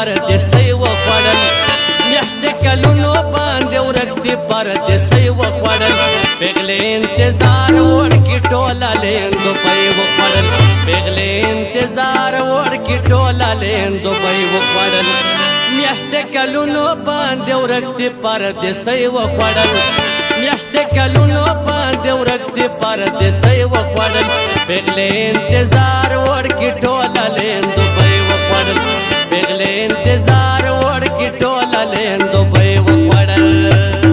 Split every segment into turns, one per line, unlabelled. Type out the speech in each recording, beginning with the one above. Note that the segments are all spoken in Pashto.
پردیسی وخوړل میاشتې کلونو باندې ورک دي پردیسی وخوړل پېغلې انتظار وړکي ټوله لیندو پی وخوړل پېغلې انتظار وړکي ټوله لیندو پی وخوړل میاشتې کلونو باندې ورک دي پردیسی وخوړل میاشتې کلونو باندې ورک دي پردیسی وخوړل پېغلې انتظار وړکي ټوله لیندو پی وخوړل پېغلې انتظار وړکي ټوله لیندو پی وخوړل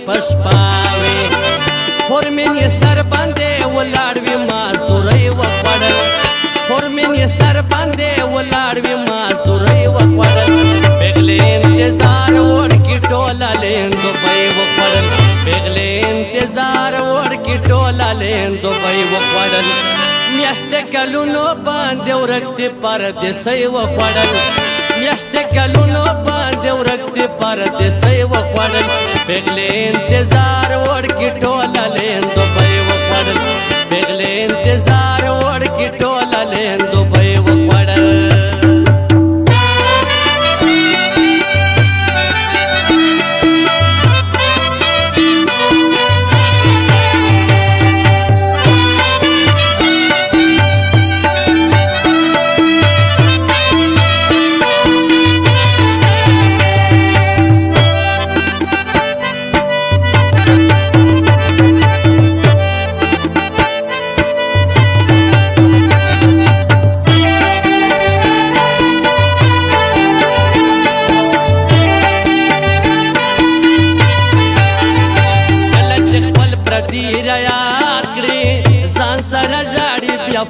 پشپاوي خورمن یې سر باندې ولاړ وي مازدورۍ وخوړل خورمن یې سر باندې ولاړ وي مازدورۍ وخوړل پېغلې انتظار وړکي ټوله لیندو پی وخوړل پېغلې انتظار وړکي ټوله لیندو پی وخوړل میاشتې کلونو باندې ورک دي پردیسی وخوړل میاشتې کلونو باندې ورک دي پردیسی وخوړل پېغلې انتظار وړکي ټوله لیندو پی وخوړل پېغلې انتظار وړکي ټوله لیندو پی وخوړل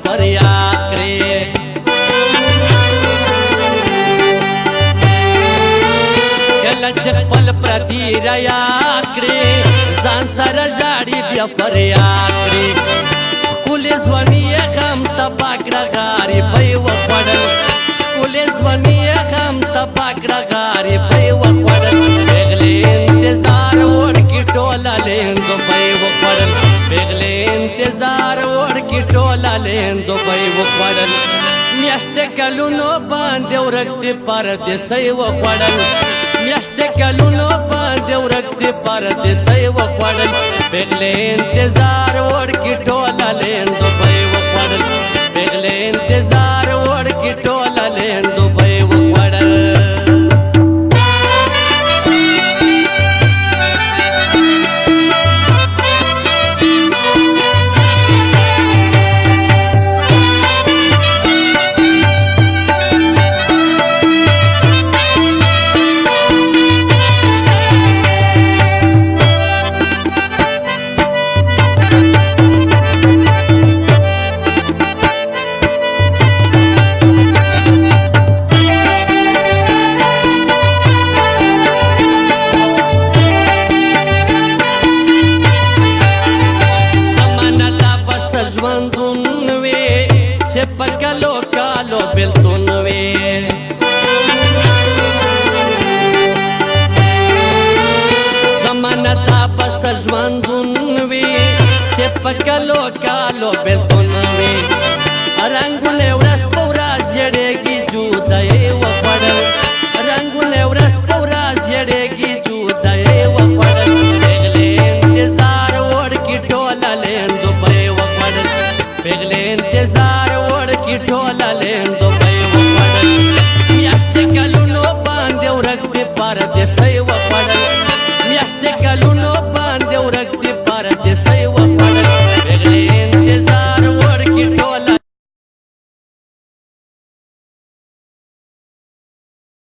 فریاد کړې کله چې خپل پردي را یاد کړې ځان سره ژاړي بیا فریاد کړې ښکلې ځواني یې غم تباه کړه غریبۍ وخوړل ښکلې ځواني یې غم تباه کړه غریبۍ وخوړل پېغلې انتظار وړکي ټوله لیندو پی وخوړل پېغلې انتظار وړکي ټوله لیندو پی وخوړل میاشتې کلونو باندې ورک دي پردیسی وخوړل میاشتې کلونو باندې ورک دي پردیسی وخوړل پېغلې انتظار وړکي ټوله لیندو پی وخوړل پېغلې انتظار وړکي ټوله لیندو پی وخوړل چې په کلو کالو بېلتون وي زمانه دا بس ژوندون وي چې په کلو کالو بېلتون